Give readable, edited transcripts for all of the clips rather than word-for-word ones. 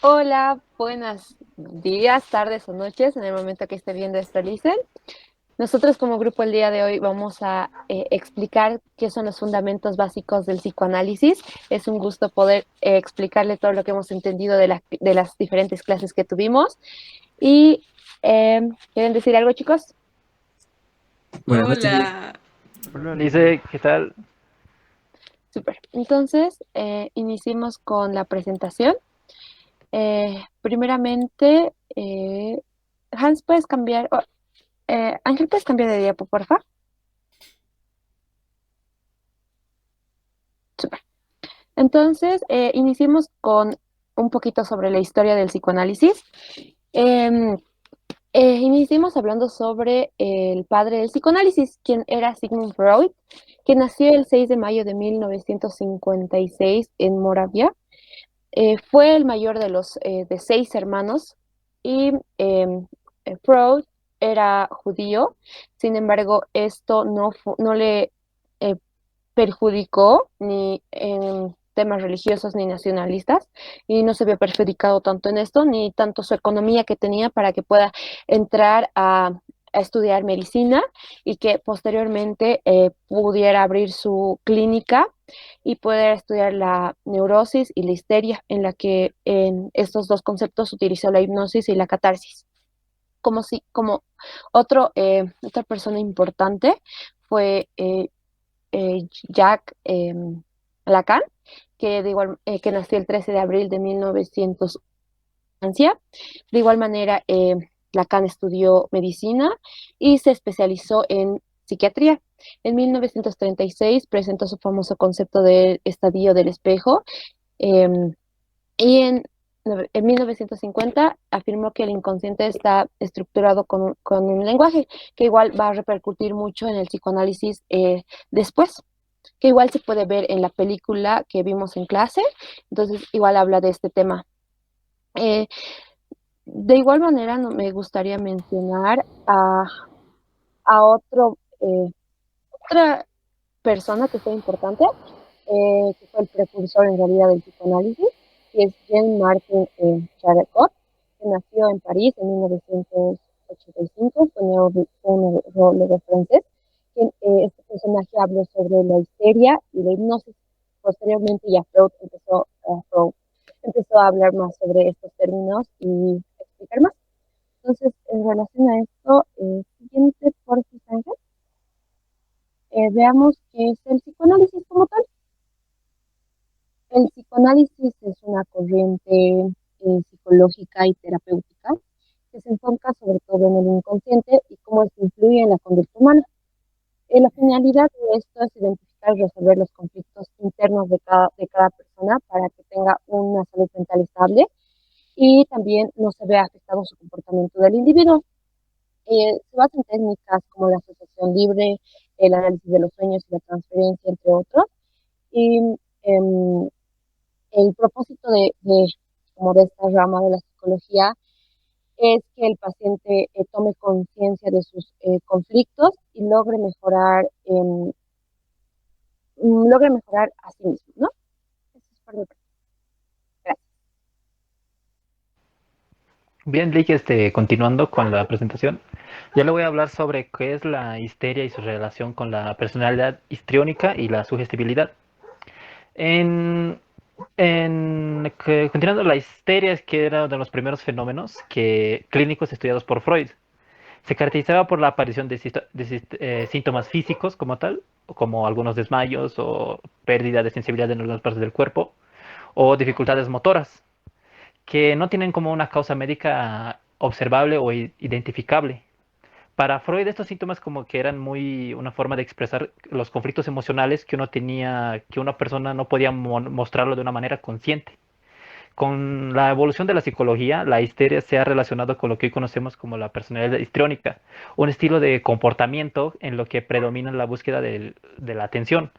Hola, buenos días, tardes o noches en el momento que esté viendo esto, Listen. Nosotros como grupo el día de hoy vamos a explicar qué son los fundamentos básicos del psicoanálisis. Es un gusto poder explicarle todo lo que hemos entendido de las diferentes clases que tuvimos. Y, ¿quieren decir algo, chicos? Buenas noches. Hola. Hola, Lice, ¿qué tal? Súper. Entonces, iniciemos con la presentación. Primeramente, Hans, ¿puedes cambiar? Ángel, ¿puedes cambiar de diapo, por favor? Súper. Entonces, iniciemos con un poquito sobre la historia del psicoanálisis. Em, Iniciemos hablando sobre el padre del psicoanálisis, quien era Sigmund Freud, que nació el 6 de mayo de 1956 en Moravia. Fue el mayor de seis hermanos y Freud era judío. Sin embargo, esto no le eh, perjudicó ni en temas religiosos ni nacionalistas y no se vio perjudicado tanto en esto ni tanto su economía que tenía para que pueda entrar a estudiar medicina y que posteriormente pudiera abrir su clínica y poder estudiar la neurosis y la histeria, en la que en estos dos conceptos utilizó la hipnosis y la catarsis. Como otra persona importante fue Jacques Lacan, que nació el 13 de abril de 1900 en Francia. De igual manera, Lacan estudió medicina y se especializó en psiquiatría. En 1936 presentó su famoso concepto del estadio del espejo, eh, y en 1950 afirmó que el inconsciente está estructurado con un lenguaje, que igual va a repercutir mucho en el psicoanálisis después, que igual se puede ver en la película que vimos en clase. Entonces igual habla de este tema. Eh, de igual manera, no, me gustaría mencionar a otra persona que fue importante, que fue el precursor en realidad del psicoanálisis, que es Jean-Martin Charcot, que nació en París en 1985, fue un neurólogo francés. Este personaje habló sobre la histeria y la hipnosis. Posteriormente ya Freud empezó a hablar más sobre estos términos y explicar más. Entonces, en relación a esto, siguiente por Ángel, veamos qué es el psicoanálisis como tal. El psicoanálisis es una corriente psicológica y terapéutica que se enfoca sobre todo en el inconsciente y cómo esto influye en la conducta humana. La finalidad de esto es identificar y resolver los conflictos internos de cada persona para que tenga una salud mental estable y también no se vea afectado su comportamiento del individuo. Se basa en técnicas como la asociación libre, el análisis de los sueños y la transferencia, entre otros. Y em, el propósito como de esta rama de la psicología es que el paciente tome conciencia de sus conflictos y logre mejorar a sí mismo, ¿no? Eso es por mi parte. Gracias. Bien, Lick, continuando con la presentación, ya le voy a hablar sobre qué es la histeria y su relación con la personalidad histriónica y la sugestibilidad. En, Continuando, la histeria es que era uno de los primeros fenómenos clínicos estudiados por Freud. Se caracterizaba por la aparición de síntomas físicos como tal, como algunos desmayos o pérdida de sensibilidad en algunas partes del cuerpo, o dificultades motoras, que no tienen como una causa médica observable o identificable. Para Freud estos síntomas como que eran muy una forma de expresar los conflictos emocionales que uno tenía, que una persona no podía mostrarlo de una manera consciente. Con la evolución de la psicología, la histeria se ha relacionado con lo que hoy conocemos como la personalidad histriónica, un estilo de comportamiento en lo que predomina la búsqueda de la atención.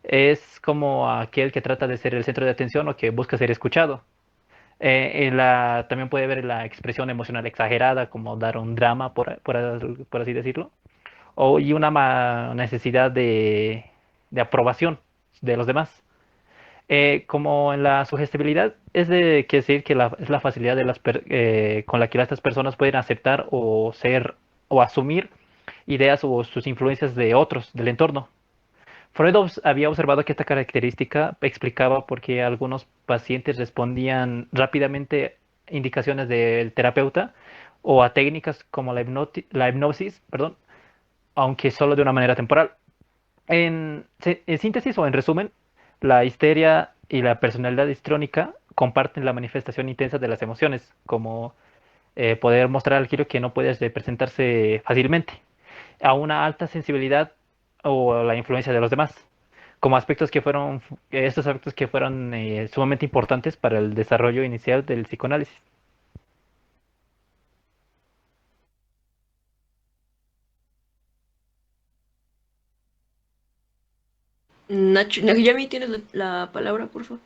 Es como aquel que trata de ser el centro de atención o que busca ser escuchado. También puede ver la expresión emocional exagerada, como dar un drama, por así decirlo, y una necesidad de aprobación de los demás. Como en la sugestibilidad, es de que decir que es la facilidad con la que estas personas pueden aceptar o ser o asumir ideas o sus influencias de otros, del entorno. Freud había observado que esta característica explicaba por qué algunos pacientes respondían rápidamente a indicaciones del terapeuta o a técnicas como la hipnosis, perdón, aunque solo de una manera temporal. En síntesis o en resumen, la histeria y la personalidad histrónica comparten la manifestación intensa de las emociones, como poder mostrar al giro que no puede presentarse fácilmente, a una alta sensibilidad o a la influencia de los demás, como estos aspectos que fueron sumamente importantes para el desarrollo inicial del psicoanálisis. Nacho, Yami, tienes la palabra, por favor.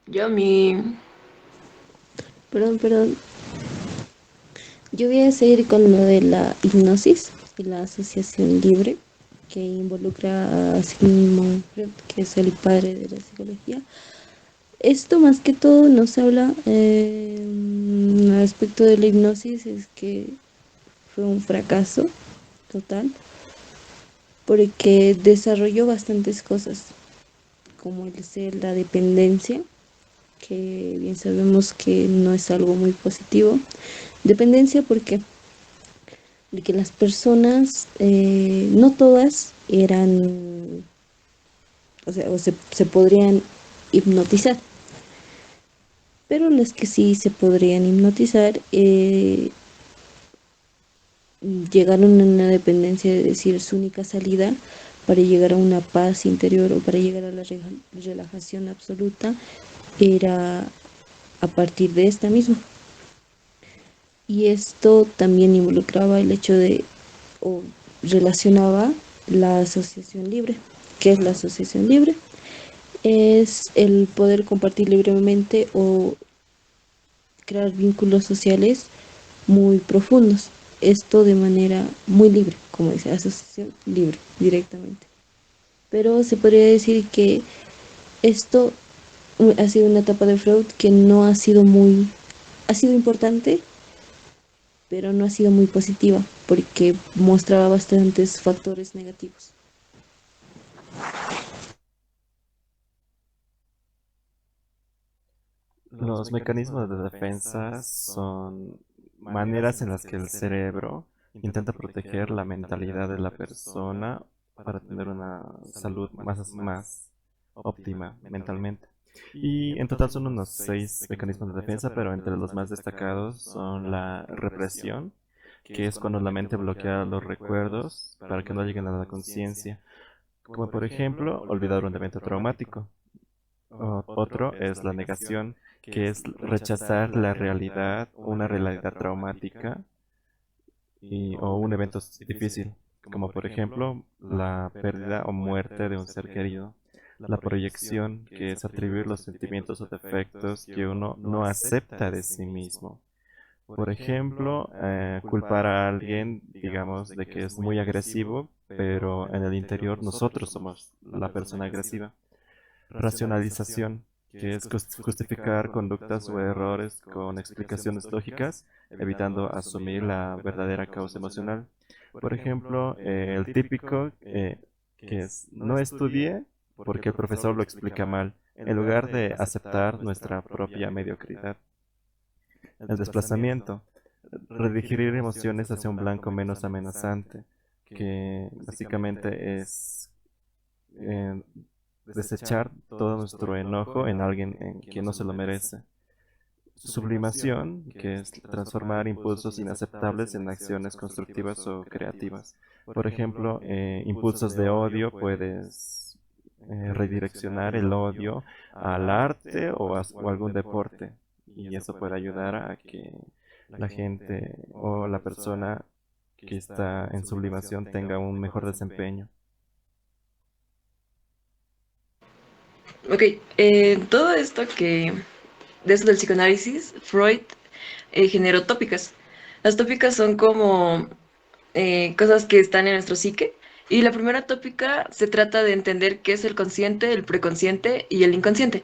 Yami. Perdón, perdón. Yo voy a seguir con lo de la hipnosis y la asociación libre que involucra a Sigmund Freud, que es el padre de la psicología. Esto más que todo nos habla al aspecto de la hipnosis, es que fue un fracaso total porque desarrolló bastantes cosas, como el ser la dependencia, que bien sabemos que no es algo muy positivo. Dependencia porque de que las personas, no todas eran, o sea, se podrían hipnotizar, pero las que sí se podrían hipnotizar llegaron a una dependencia, de decir, su única salida para llegar a una paz interior o para llegar a la relajación absoluta era a partir de esta misma. Y esto también involucraba el hecho de, o relacionaba la asociación libre. ¿Qué es la asociación libre? Es el poder compartir libremente o crear vínculos sociales muy profundos. Esto de manera muy libre, como dice, asociación libre, directamente. Pero se podría decir que esto ha sido una etapa de Freud que no ha sido muy, ha sido importante, pero no ha sido muy positiva porque mostraba bastantes factores negativos. Los mecanismos de defensa son maneras en las que el cerebro intenta proteger la mentalidad de la persona para tener una salud más óptima mentalmente. Y en total son unos 6 mecanismos de defensa, pero entre los más destacados son la represión, que es cuando la mente bloquea los recuerdos para que no lleguen a la conciencia, como por ejemplo olvidar un evento traumático. Otro es la negación, que es rechazar la realidad, una realidad traumática o un evento difícil, como por ejemplo la pérdida o muerte de un ser querido. La proyección, que es atribuir los sentimientos o defectos que uno no acepta de sí mismo. Por ejemplo, culpar a alguien, digamos, de que es muy agresivo, pero en el interior nosotros somos la persona agresiva. Racionalización, que es justificar conductas o errores con explicaciones lógicas, evitando asumir la verdadera causa emocional. Por ejemplo, el típico que es no estudié porque el profesor lo explica mal, en lugar de aceptar nuestra propia mediocridad. El desplazamiento, redirigir emociones hacia un blanco menos amenazante, que básicamente es eh, desechar todo nuestro enojo en alguien en quien no se lo merece. Sublimación, que es transformar impulsos inaceptables en acciones constructivas o creativas. Por ejemplo, impulsos de odio, puedes redireccionar el odio al arte o algún deporte. Y eso puede ayudar a que la gente o la persona que está en sublimación tenga un mejor desempeño. Ok, todo esto que, de eso del psicoanálisis, Freud generó tópicas. Las tópicas son como cosas que están en nuestro psique Y la primera tópica se trata de entender qué es el consciente, el preconsciente y el inconsciente.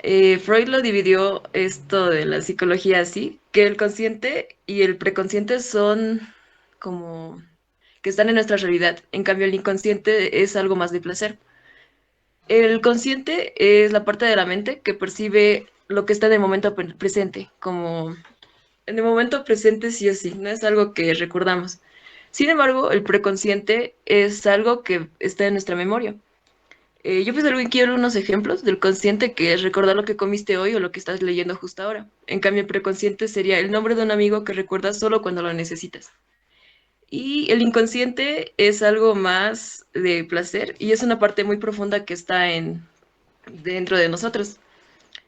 Freud lo dividió esto de la psicología así, que el consciente y el preconsciente son como que están en nuestra realidad. En cambio, el inconsciente es algo más de placer. El consciente es la parte de la mente que percibe lo que está en el momento presente, como en el momento presente sí o sí, no es algo que recordamos. Sin embargo, el preconsciente es algo que está en nuestra memoria. Yo pues algo quiero unos ejemplos del consciente, que es recordar lo que comiste hoy o lo que estás leyendo justo ahora. En cambio, el preconsciente sería el nombre de un amigo que recuerdas solo cuando lo necesitas. Y el inconsciente es algo más de placer y es una parte muy profunda que está dentro de nosotros,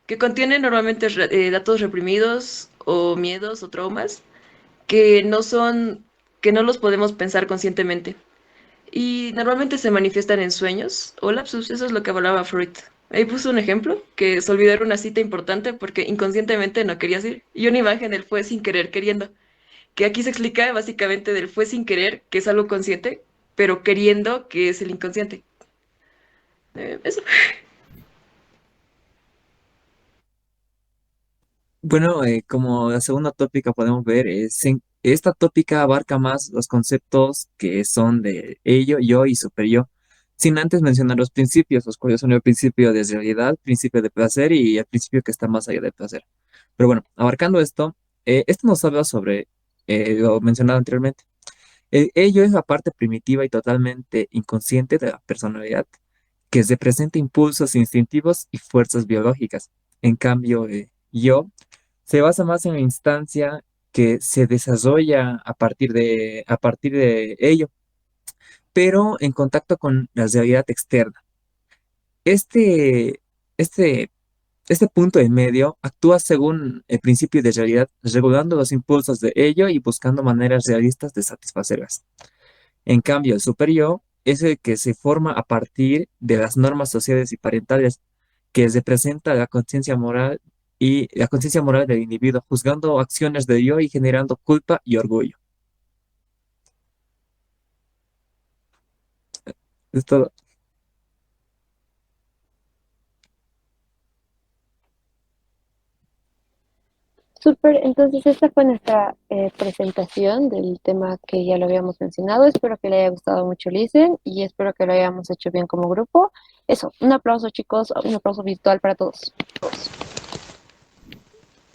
que contiene normalmente datos reprimidos o miedos o traumas que no son, que no los podemos pensar conscientemente. Y normalmente se manifiestan en sueños o lapsus, eso es lo que hablaba Freud. Ahí puso un ejemplo, que es olvidar una cita importante porque inconscientemente no querías ir. Y una imagen del fue sin querer queriendo, que aquí se explica básicamente del fue sin querer, que es algo consciente, pero queriendo, que es el inconsciente. Eso. Bueno, como la segunda tópica podemos ver, esta tópica abarca más los conceptos que son de ello, yo y super yo, sin antes mencionar los principios, los cuales son el principio de realidad, principio de placer y el principio que está más allá del placer. Pero bueno, abarcando esto, esto nos habla sobre lo mencionado anteriormente. Ello es la parte primitiva y totalmente inconsciente de la personalidad, que representa impulsos instintivos y fuerzas biológicas. En cambio, yo se basa más en la instancia que se desarrolla a partir de ello, pero en contacto con la realidad externa. Este, este, este punto en medio actúa según el principio de realidad, regulando los impulsos de ello y buscando maneras realistas de satisfacerlas. En cambio, el superior es el que se forma a partir de las normas sociales y parentales, que representa la conciencia moral del individuo, juzgando acciones de yo y generando culpa y orgullo. Es todo. Súper, entonces esta fue nuestra presentación del tema que ya lo habíamos mencionado. Espero que le haya gustado mucho, Listen, y espero que lo hayamos hecho bien como grupo. Eso, un aplauso, chicos, un aplauso virtual para todos.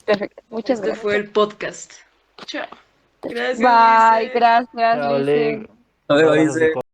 Perfecto, muchas Este fue gracias. el podcast. Chao. Gracias, Bye, Lice. gracias, Chao, Listen. Leg. A ver, Abrazos y dice.